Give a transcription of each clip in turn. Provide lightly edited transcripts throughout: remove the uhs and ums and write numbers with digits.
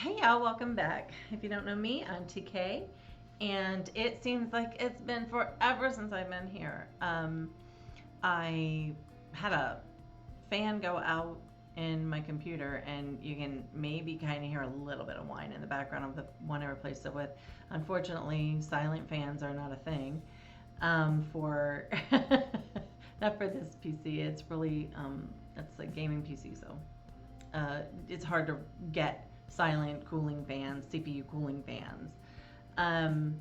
Hey y'all, welcome back. If you don't know me, I'm TK, and it seems like it's been forever since I've been here. I had a fan go out in my computer, and you can maybe kind of hear a little bit of whine in the background of the one I replaced it with. Unfortunately, silent fans are not a thing for not for this PC. It's really it's a gaming PC, so it's hard to get silent cooling fans, CPU cooling fans. Um,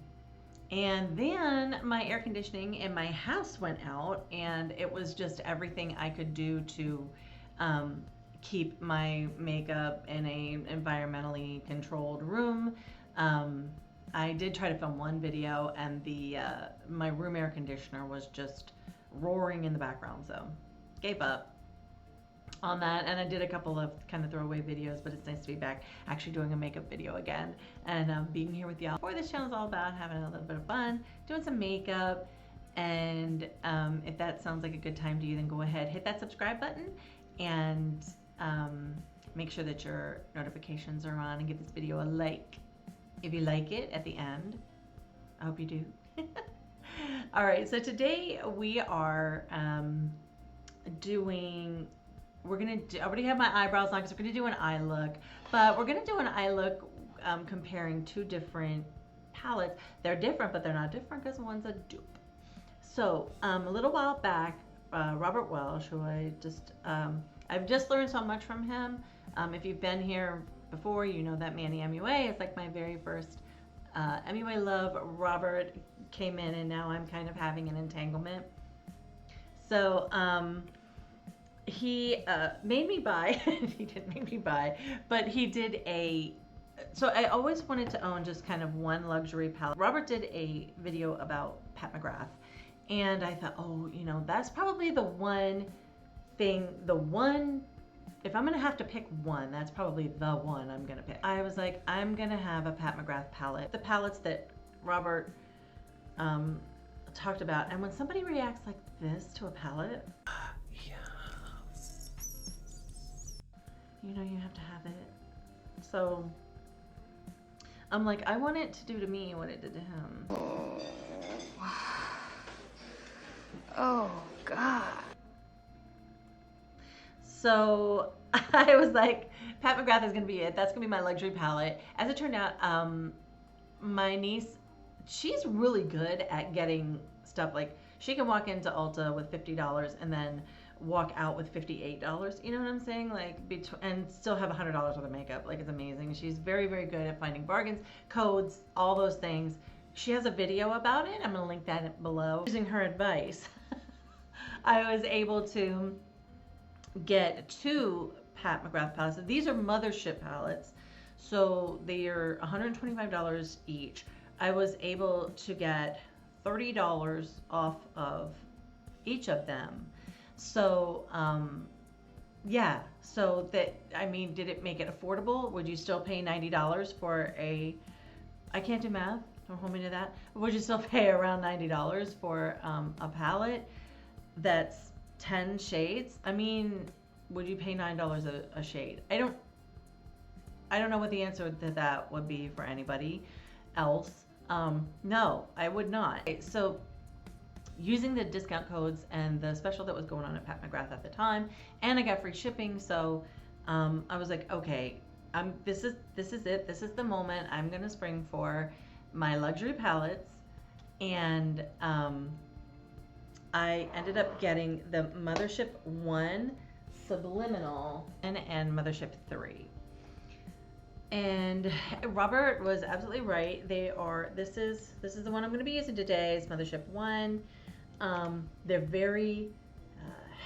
and then my air conditioning in my house went out, and it was just everything I could do to um, keep my makeup in a environmentally controlled room. Um, I did try to film one video, and the my room air conditioner was just roaring in the background, so gave up on that. And I did a couple of kind of throwaway videos, but it's nice to be back actually doing a makeup video again and being here with y'all. For this channel is all about having a little bit of fun, doing some makeup, and if that sounds like a good time to you, then go ahead, hit that subscribe button, and make sure that your notifications are on, and give this video a like if you like it at the end. I hope you do. All right, so today we are I already have my eyebrows on because we're gonna do an eye look, but we're gonna do an eye look comparing two different palettes. They're different, but they're not different because one's a dupe. So a little while back, Robert Welsh, who I've just learned so much from him. If you've been here before, you know that Manny MUA is like my very first MUA love. Robert came in, and now I'm kind of having an entanglement. So he made me buy, he didn't make me buy, but he did so I always wanted to own just kind of one luxury palette. Robert did a video about Pat MacGrath, and I thought, oh, that's probably the one thing, if I'm gonna have to pick one, that's probably the one I'm gonna pick. I was like, I'm gonna have a Pat MacGrath palette. The palettes that Robert talked about, and when somebody reacts like this to a palette, you have to have it. So I'm like, I want it to do to me what it did to him. Oh, God. So I was like, Pat MacGrath is gonna be it. That's gonna be my luxury palette. As it turned out, my niece, she's really good at getting stuff. Like, she can walk into Ulta with $50 and then walk out with $58. You know what I'm saying? Like, and still have $100 worth of makeup. Like, it's amazing. She's very, very good at finding bargains, codes, all those things. She has a video about it. I'm gonna link that below. Using her advice, I was able to get two Pat MacGrath palettes. These are Mothership palettes, so they are $125 each. I was able to get $30 off of each of them. So yeah, so that, I mean, did it make it affordable? Would you still pay $90 for I can't do math, don't hold me to that. Would you still pay around $90 for a palette that's 10 shades? I mean, would you pay $9 a shade? I don't know what the answer to that would be for anybody else. No, I would not. So using the discount codes and the special that was going on at Pat MacGrath at the time, and I got free shipping, so I was like, okay, this is it. This is the moment I'm gonna spring for my luxury palettes, and I ended up getting the Mothership 1 Subliminal and Mothership 3. And Robert was absolutely right. This is the one I'm going to be using today. It's Mothership 1. They're very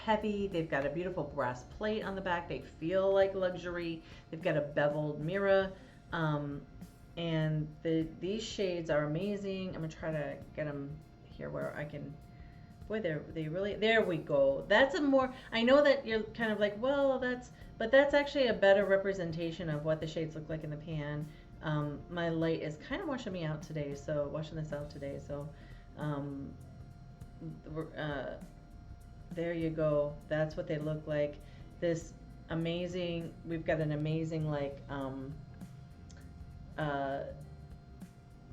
heavy. They've got a beautiful brass plate on the back. They feel like luxury. They've got a beveled mirror. And these shades are amazing. I'm going to try to get them here where I can. Boy, they really, there we go. That's a more, I know that you're kind of like, well, but that's actually a better representation of what the shades look like in the pan. My light is kind of washing this out today, so there you go. That's what they look like. This amazing, we've got an amazing, like,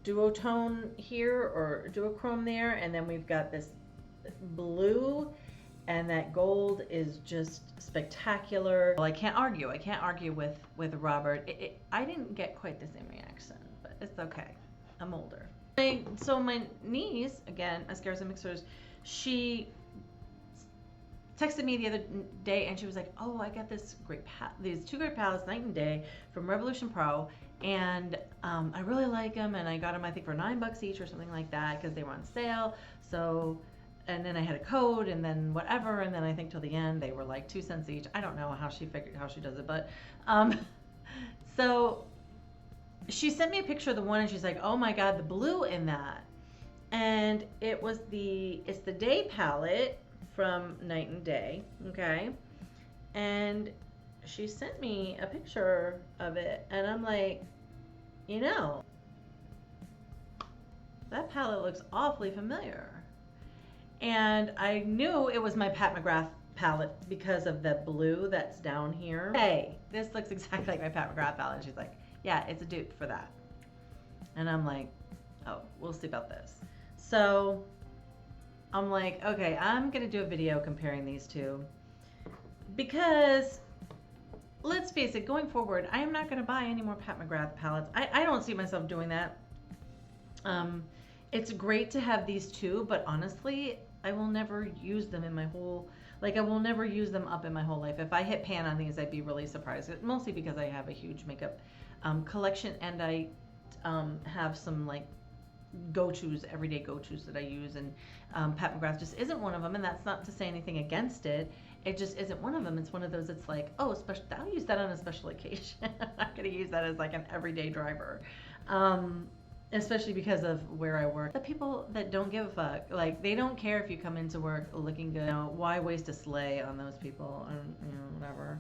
duotone here, or duochrome there, and then we've got this blue, and that gold is just spectacular. Well, I can't argue with Robert. I didn't get quite the same reaction, but it's okay. I'm older. So my niece, again, Mascaras and Mixers, she texted me the other day, and she was like, "Oh, I got these two great palettes, Night and Day, from Revolution Pro, and I really like them, and I got them, I think, for $9 each or something like that, because they were on sale. So, and then I had a code, and then whatever, and then I think till the end they were like 2 cents each. I don't know how she does it, but so she sent me a picture of the one, and she's like, "Oh my God, the blue in that," and it's the Day palette from Night and Day, okay? And she sent me a picture of it, and I'm like, you know, that palette looks awfully familiar. And I knew it was my Pat MacGrath palette because of the blue that's down here. Hey, this looks exactly like my Pat MacGrath palette. And she's like, yeah, it's a dupe for that. And I'm like, oh, we'll see about this. So I'm like, okay, I'm gonna do a video comparing these two, because let's face it, going forward, I am not gonna buy any more Pat MacGrath palettes. I don't see myself doing that. It's great to have these two, but honestly, I will never use them in my whole, I will never use them up in my whole life. If I hit pan on these, I'd be really surprised, mostly because I have a huge makeup collection, and I have some go-tos, everyday go-tos that I use, and Pat MacGrath just isn't one of them, and that's not to say anything against it. It just isn't one of them. It's one of those, it's like, oh, I'll use that on a special occasion. I'm not going to use that as like an everyday driver. Especially because of where I work. The people that don't give a fuck, they don't care if you come into work looking good. Why waste a sleigh on those people, and whatever.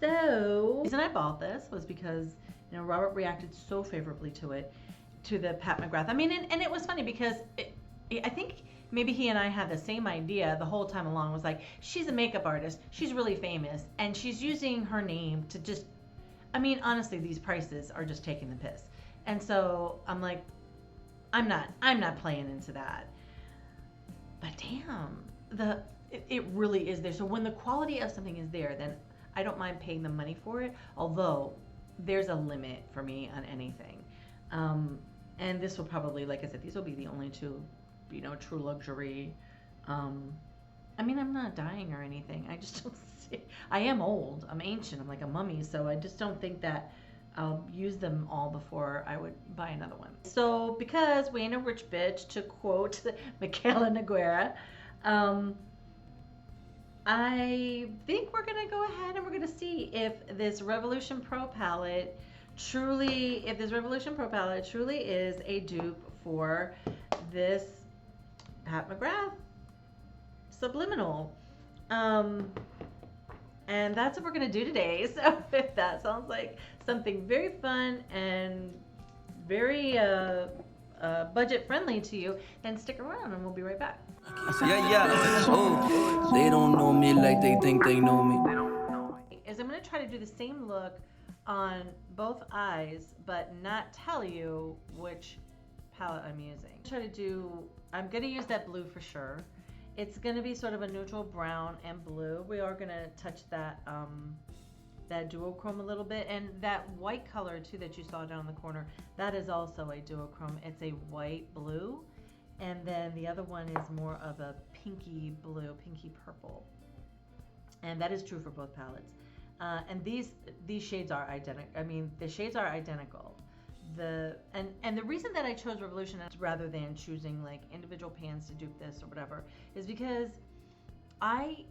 So the reason I bought this was because Robert reacted so favorably to the Pat MacGrath. I mean, and it was funny because I think maybe he and I had the same idea the whole time along. Was like, she's a makeup artist, she's really famous, and she's using her name to just, I mean, honestly, these prices are just taking the piss. And so I'm like, I'm not playing into that. But damn, it really is there. So when the quality of something is there, then I don't mind paying the money for it. Although there's a limit for me on anything. And this will probably, like I said, these will be the only two, true luxury. I mean, I'm not dying or anything. I just don't see. I am old. I'm ancient. I'm like a mummy. So I just don't think that I'll use them all before I would buy another one. So because we ain't a rich bitch, to quote Michaela Noguera, I think we're gonna go ahead and we're gonna see if this Revolution Pro palette truly is a dupe for this Pat MacGrath Subliminal. And that's what we're gonna do today. So if that sounds like something very fun and very budget friendly to you, then stick around and we'll be right back. Yeah. Oh, they don't know me like they think they know me. Is I'm gonna try to do the same look on both eyes, but not tell you which palette I'm using. I'm gonna use that blue for sure. It's gonna be sort of a neutral brown and blue. We are gonna touch that that duochrome a little bit, and that white color too that you saw down in the corner, that is also a duochrome. It's a white blue, and then the other one is more of a pinky blue, pinky purple, and that is true for both palettes. And these shades are identical. I mean, the shades are identical. And the reason that I chose Revolution rather than choosing individual pans to dupe this or whatever is because I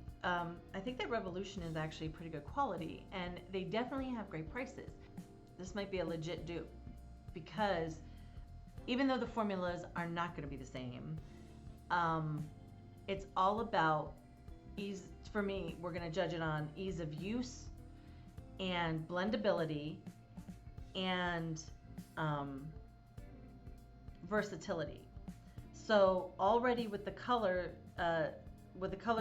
think that Revolution is actually pretty good quality, and they definitely have great prices. This might be a legit dupe because even though the formulas are not going to be the same, it's all about ease. For me, we're going to judge it on ease of use and blendability and versatility. So already with the color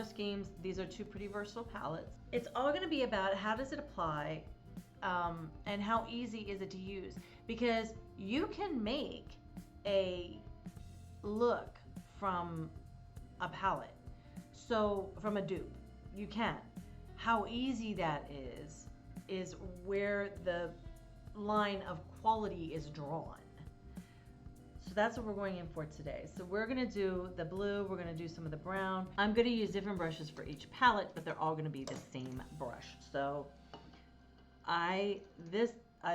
schemes, these are two pretty versatile palettes. It's all going to be about how does it apply and how easy is it to use, because you can make a look from a palette, so from a dupe you can. How easy that is where the line of quality is drawn. So that's what we're going in for today. So we're gonna do the blue, we're gonna do some of the brown. I'm gonna use different brushes for each palette, but they're all gonna be the same brush. So I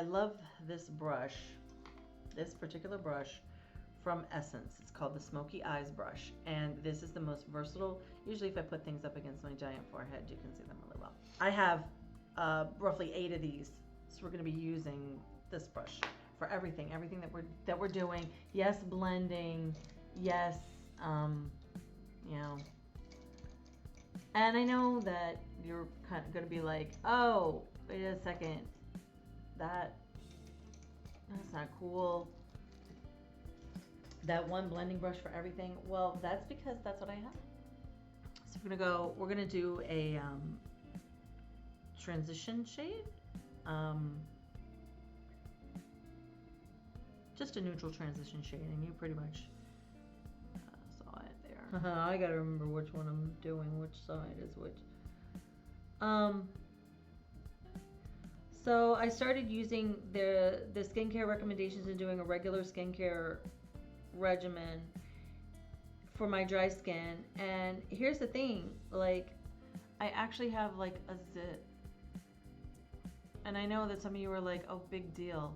love this brush, this particular brush from Essence. It's called the Smoky Eyes brush, and this is the most versatile. Usually if I put things up against my giant forehead, you can see them really well. I have roughly 8 of these, so we're gonna be using this brush for everything that we're doing. Yes, blending. Yes, you know. And I know that you're kind of gonna be like, oh, wait a second, that's not cool. That one blending brush for everything. Well, that's because that's what I have. So we're gonna do a transition shade. Just a neutral transition shade, and you pretty much saw it there. I gotta remember which one I'm doing, which side is which. So I started using the skincare recommendations and doing a regular skincare regimen for my dry skin. And here's the thing, like, I actually have like a zit. And I know that some of you are like, oh, big deal.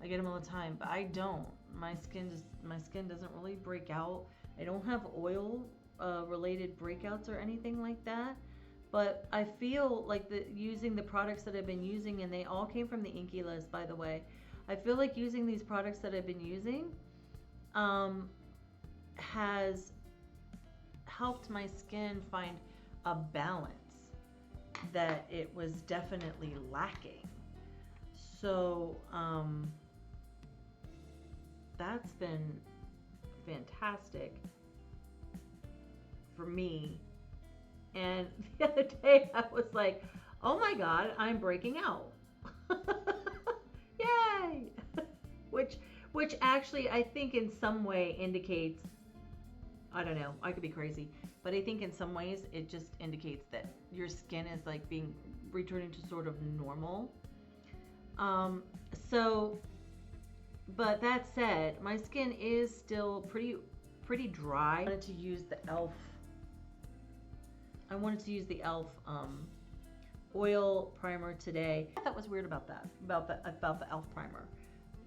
I get them all the time, but I don't. My skin doesn't really break out. I don't have oil related breakouts or anything like that. But I feel like using the products that I've been using, and they all came from the Inky list, by the way. I feel like using these products that I've been using has helped my skin find a balance that it was definitely lacking. So that's been fantastic for me. And the other day I was like, oh my God, I'm breaking out. Yay! Which actually I think in some way indicates, I don't know, I could be crazy, but I think in some ways it just indicates that your skin is like returning to sort of normal. But that said, my skin is still pretty dry. I wanted to use the e.l.f. Oil primer today. I thought was weird about that, about the e.l.f. primer,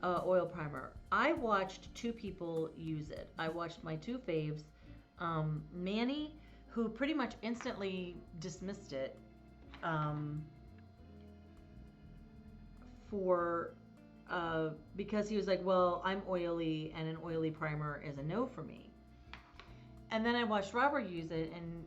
oil primer. I watched 2 people use it. I watched my 2 faves, Manny, who pretty much instantly dismissed it, because he was like, well, I'm oily and an oily primer is a no for me. And then I watched Robert use it, and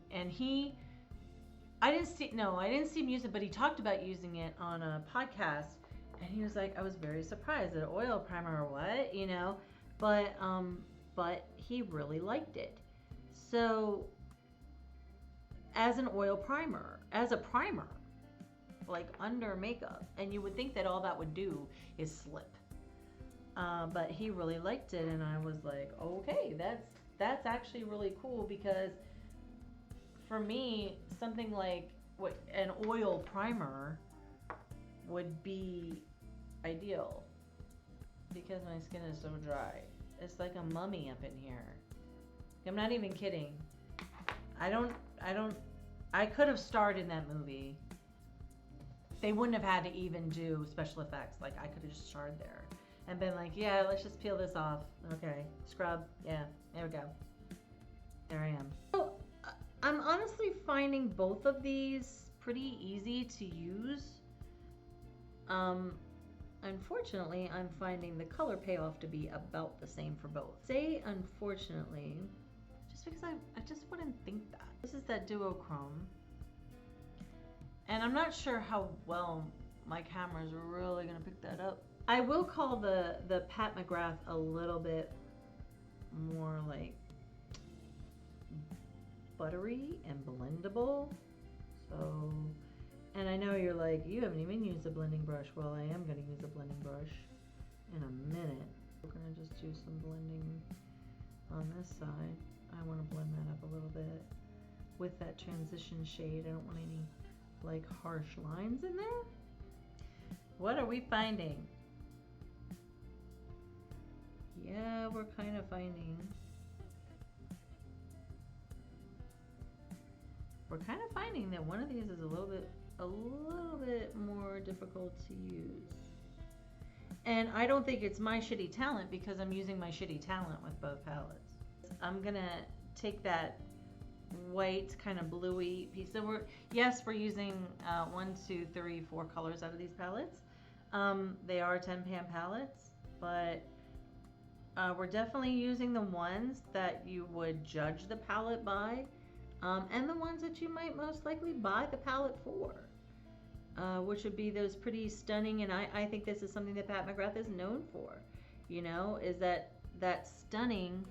I didn't see him use it, but he talked about using it on a podcast, and he was like, I was very surprised, an oil primer or what, you know, but he really liked it. So as an oil primer, as a primer, like under makeup, and you would think that all that would do is slip, but he really liked it, and I was like, okay, that's actually really cool, because for me, something like an oil primer would be ideal, because my skin is so dry. It's like a mummy up in here. I'm not even kidding. I could have starred in that movie. They wouldn't have had to even do special effects. Like, I could have just starred there and been like, yeah, let's just peel this off. Okay, scrub. Yeah, there we go. There I am. So, I'm honestly finding both of these pretty easy to use. Unfortunately, I'm finding the color payoff to be about the same for both. Say unfortunately, just because I just wouldn't think that. This is that duochrome. And I'm not sure how well my camera's really gonna pick that up. I will call the Pat MacGrath a little bit more like buttery and blendable. So And I know you're like, you haven't even used a blending brush. Well, I am going to use a blending brush in a minute. We're going to just do some blending on this side. I want to blend that up a little bit with that transition shade. I don't want any like harsh lines in there. What are we finding? Yeah, we're kind of finding. We're kind of finding that one of these is a little bit more difficult to use. And I don't think it's my shitty talent because I'm using my shitty talent with both palettes. I'm gonna take that white kind of bluey piece. So we're using 1, 2, 3, 4 colors out of these palettes. They are 10-pan palettes, but we're definitely using the ones that you would judge the palette by, and the ones that you might most likely buy the palette for, which would be those pretty stunning. And I think this is something that Pat MacGrath is known for, you know, is that stunning,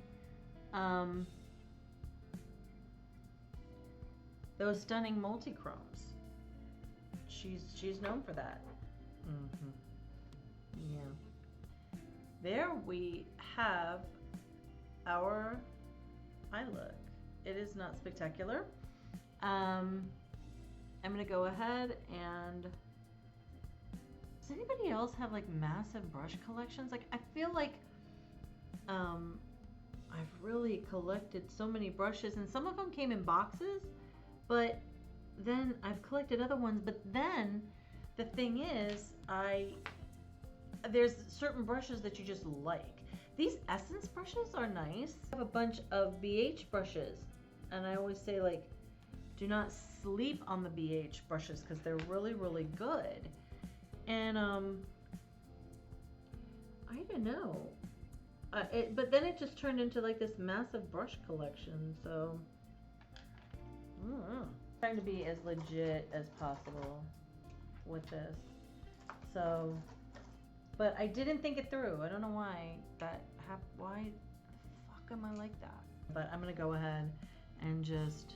those stunning multi-chromes. She's known for that. Yeah. There we have our eye look. It is not spectacular. I'm gonna go ahead and, does anybody else have like massive brush collections? Like I feel like I've really collected so many brushes, and some of them came in boxes, but then I've collected other ones. But then the thing is, there's certain brushes that you just like. These essence brushes are nice. I have a bunch of BH brushes, and I always say, like, do not sleep on the BH brushes because they're really, really good. And I don't know. But then it just turned into like this massive brush collection. So I don't know. I'm trying to be as legit as possible with this. So, but I didn't think it through. I don't know why why the fuck am I like that? But I'm gonna go ahead and just,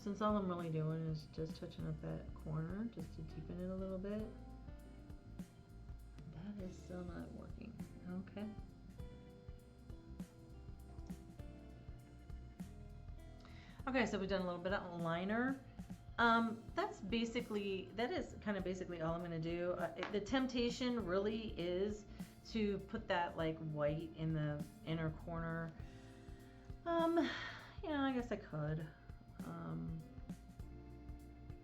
since all I'm really doing is just touching up that corner just to deepen it a little bit. That is still not working. Okay. Okay, so we've done a little bit of liner. That is kind of basically all I'm gonna do. The temptation really is to put that like white in the inner corner. You know, I guess I could.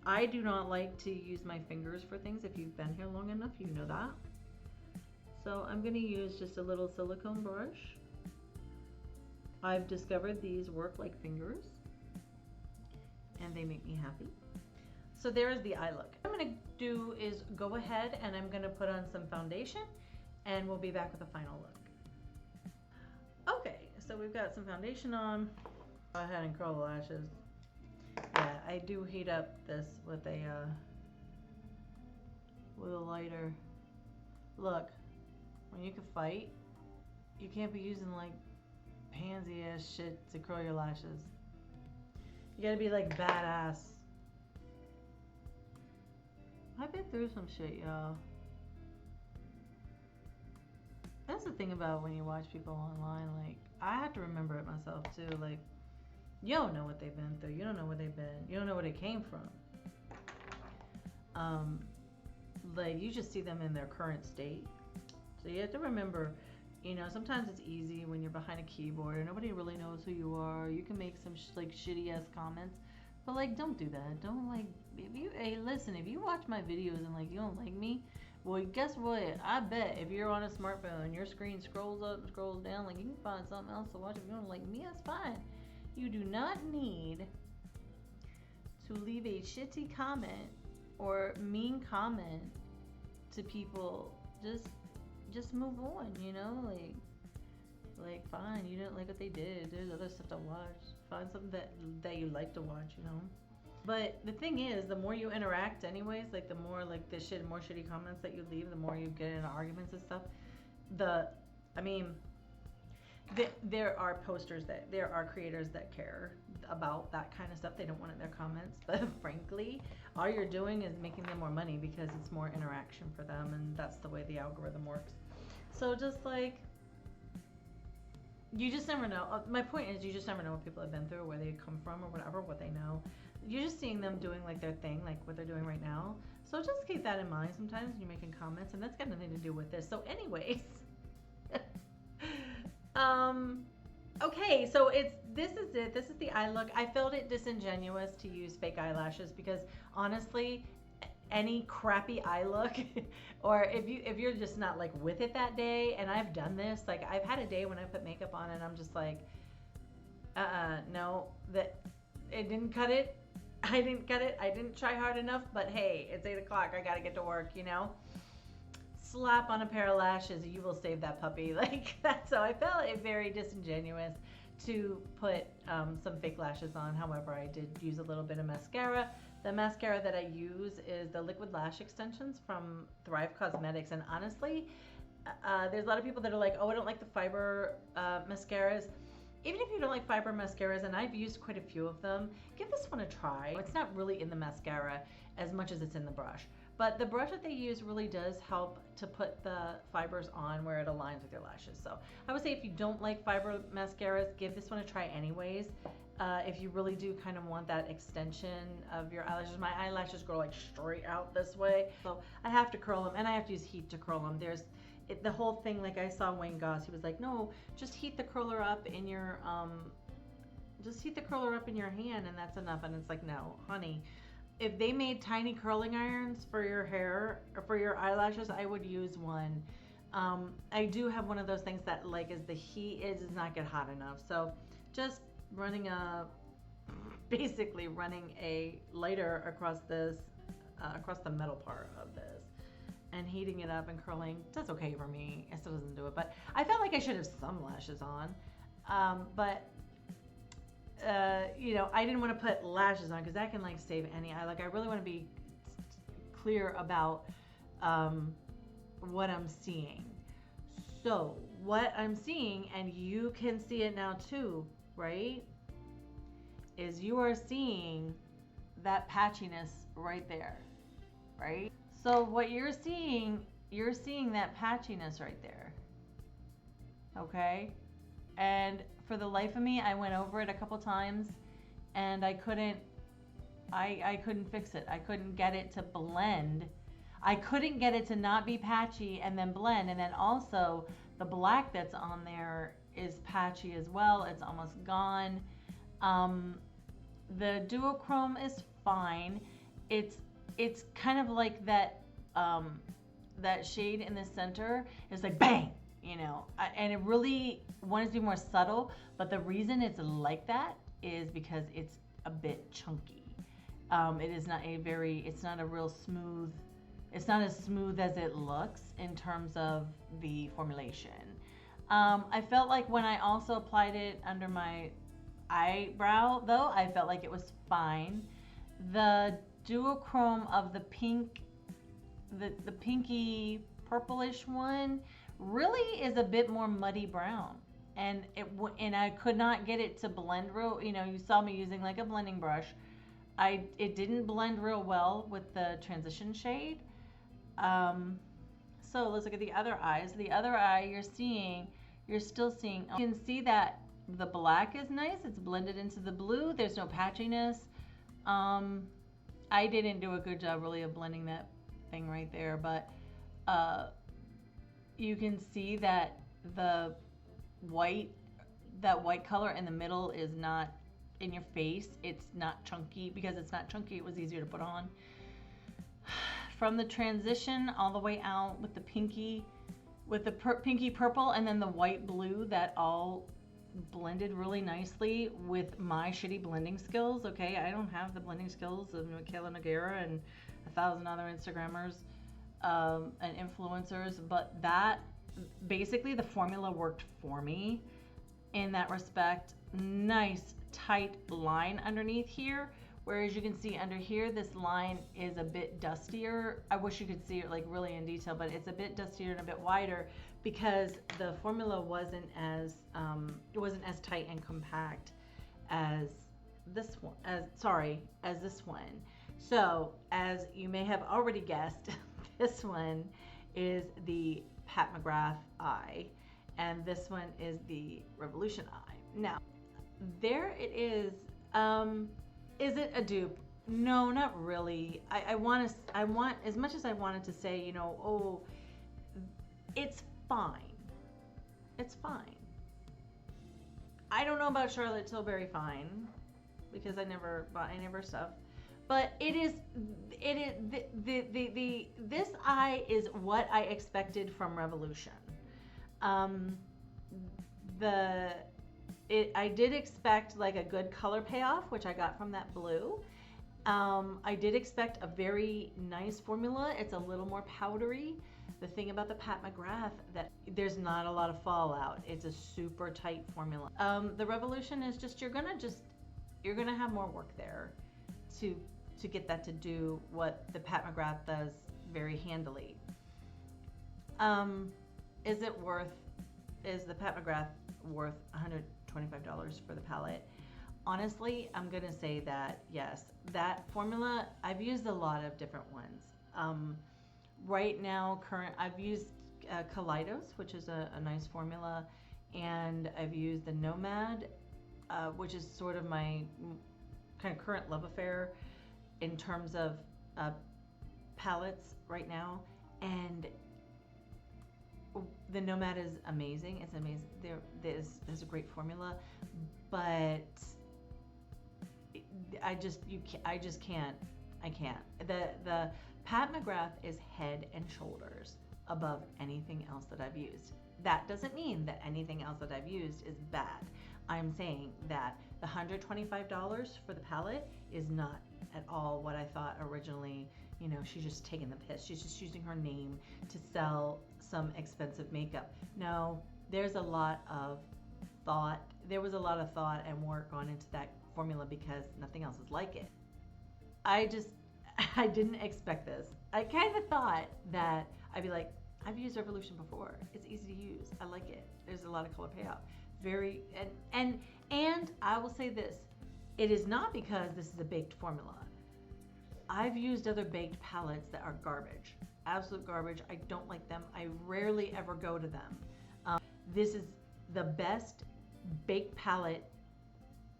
I do not like to use my fingers for things. If you've been here long enough, you know that. So I'm gonna use just a little silicone brush. I've discovered these work like fingers, and they make me happy. So there is the eye look. What I'm gonna do is go ahead and I'm gonna put on some foundation, and we'll be back with a final look. Okay, so we've got some foundation on. Go ahead and curl the lashes. Yeah, I do heat up this with a lighter. Look, when you can fight, you can't be using like pansy ass shit to curl your lashes. You gotta be like badass. I've been through some shit, y'all. That's the thing about when you watch people online, like, I have to remember it myself too. Like, you don't know what they've been through. You don't know where they've been. You don't know where they came from. Like, you just see them in their current state. So you have to remember, you know, sometimes it's easy when you're behind a keyboard and nobody really knows who you are. You can make some like shitty ass comments, but like, don't do that. Don't like, hey, listen, if you watch my videos and like you don't like me, well, guess what? I bet if you're on a smartphone, your screen scrolls up and scrolls down, like you can find something else to watch. If you don't like me, that's fine. You do not need to leave a shitty comment or mean comment to people. Just move on, you know, like fine, you didn't like what they did. There's other stuff to watch. Find something that you like to watch, you know. But the thing is, the more you interact anyways, like the more like more shitty comments that you leave, the more you get into arguments and stuff. I mean, there are there are creators that care about that kind of stuff. They don't want it in their comments, but frankly, all you're doing is making them more money because it's more interaction for them, and that's the way the algorithm works. So just like, you just never know. My point is, you just never know what people have been through, where they come from, or whatever, what they know. You're just seeing them doing like their thing, like what they're doing right now. So just keep that in mind sometimes when you're making comments, and that's got nothing to do with this. So anyways, okay, so this is it. This is the eye look. I felt it disingenuous to use fake eyelashes because honestly, any crappy eye look, or if you're just not like with it that day, and I've done this, like I've had a day when I put makeup on and I'm just like, no, that it didn't cut it. I didn't cut it. I didn't try hard enough, but hey, it's 8 o'clock. I gotta get to work, you know? Slap on a pair of lashes, you will save that puppy. Like that. So I felt it very disingenuous to put some fake lashes on. However, I did use a little bit of mascara. The mascara that I use is the liquid lash extensions from Thrive Cosmetics. And honestly, there's a lot of people that are like, oh, I don't like the fiber mascaras. Even if you don't like fiber mascaras, and I've used quite a few of them, give this one a try. It's not really in the mascara as much as it's in the brush. But the brush that they use really does help to put the fibers on where it aligns with your lashes. So I would say if you don't like fiber mascaras, give this one a try anyways. If you really do kind of want that extension of your eyelashes. My eyelashes grow like straight out this way. So I have to curl them, and I have to use heat to curl them. The whole thing, like I saw Wayne Goss, he was like, no, just heat the curler up in your, hand, and that's enough. And it's like, no, honey. If they made tiny curling irons for your hair or for your eyelashes, I would use one. I do have one of those things that, like, as the heat does not get hot enough. So just basically running a lighter across this, across the metal part of this, and heating it up and curling, that's okay for me. It still doesn't do it, but I felt like I should have some lashes on. You know, I didn't want to put lashes on because that can like save any eye. Like I really want to be clear about what I'm seeing. So what I'm seeing, and you can see it now too, right? Is you are seeing that patchiness right there, right? So what you're seeing that patchiness right there, okay? And for the life of me, I went over it a couple times and I couldn't fix it. I couldn't get it to blend. I couldn't get it to not be patchy and then blend. And then also the black that's on there is patchy as well. It's almost gone. The duochrome is fine. It's kind of like that shade in the center is like bang, you know, and it really wants to be more subtle, but the reason it's like that is because it's a bit chunky. It is not it's not a real smooth, it's not as smooth as it looks in terms of the formulation. I felt like when I also applied it under my eyebrow though, I felt like it was fine. The duochrome of the pink, the pinky purplish one really is a bit more muddy brown, and I could not get it to blend real. You know, you saw me using like a blending brush. It didn't blend real well with the transition shade. So let's look at the other eyes. The other eye you're still seeing. You can see that the black is nice. It's blended into the blue. There's no patchiness. I didn't do a good job really of blending that thing right there, but you can see that that white color in the middle is not in your face. It's not chunky. Because it's not chunky, it was easier to put on. From the transition all the way out with the pinky, with the pinky purple and then the white blue, that all blended really nicely with my shitty blending skills. Okay, I don't have the blending skills of Michaela Noguera and 1,000 other Instagrammers and influencers, but that basically the formula worked for me in that respect. Nice tight line underneath here Whereas you can see under here, this line is a bit dustier. I wish you could see it like really in detail, but it's a bit dustier and a bit wider because the formula wasn't as tight and compact as this one, as this one. So as you may have already guessed, this one is the Pat MacGrath I, and this one is the Revolution I. Now, there it is. Is it a dupe? No, not really. I want as much as I wanted to say, you know, oh, it's fine. It's fine. I don't know about Charlotte Tilbury fine because I never bought any of her stuff, but this eye is what I expected from Revolution. I did expect like a good color payoff, which I got from that blue. I did expect a very nice formula. It's a little more powdery. The thing about the Pat MacGrath, that there's not a lot of fallout. It's a super tight formula. The Revolution is just you're gonna have more work there to get that to do what the Pat MacGrath does very handily. Is the Pat MacGrath worth $125 for the palette? Honestly, I'm gonna say that yes. That formula, I've used a lot of different ones. Right now, I've used Kaleidos, which is a nice formula, and I've used the Nomad, which is sort of my kind of current love affair in terms of palettes right now. And the Nomad is amazing. It's amazing. There's a great formula, but I can't. The Pat MacGrath is head and shoulders above anything else that I've used. That doesn't mean that anything else that I've used is bad. I'm saying that the $125 for the palette is not at all what I thought originally. You know, she's just taking the piss. She's just using her name to sell some expensive makeup. No, there's a lot of thought. There was a lot of thought and work gone into that formula because nothing else is like it. I didn't expect this. I kind of thought that I'd be like, I've used Revolution before. It's easy to use. I like it. There's a lot of color payoff. And I will say this, it is not because this is a baked formula. I've used other baked palettes that are garbage, absolute garbage. I don't like them. I rarely ever go to them. This is the best baked palette.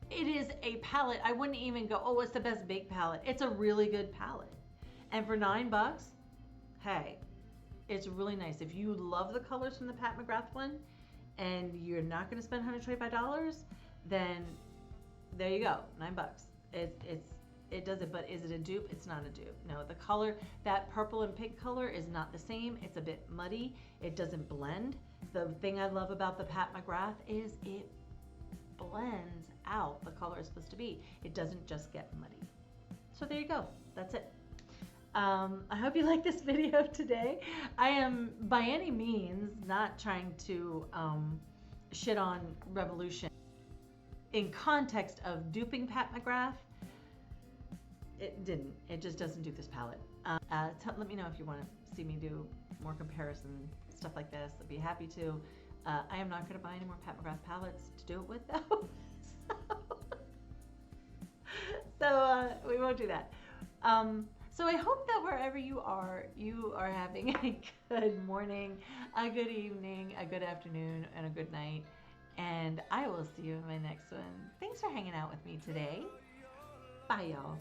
It is a palette. I wouldn't even go, oh, it's the best baked palette. It's a really good palette. And for $9, hey, it's really nice. If you love the colors from the Pat MacGrath one and you're not going to spend $125, then there you go, $9. It does it, but is it a dupe? It's not a dupe. No, the color, that purple and pink color is not the same. It's a bit muddy. It doesn't blend. The thing I love about the Pat MacGrath is it blends out the color it's supposed to be. It doesn't just get muddy. So there you go. That's it. I hope you like this video today. I am by any means not trying to shit on Revolution. In context of duping Pat MacGrath, it didn't. It just doesn't do this palette. Let me know if you want to see me do more comparison stuff like this. I'd be happy to. I am not going to buy any more Pat MacGrath palettes to do it with though. So we won't do that. So I hope that wherever you are having a good morning, a good evening, a good afternoon, and a good night. And I will see you in my next one. Thanks for hanging out with me today. Bye, y'all.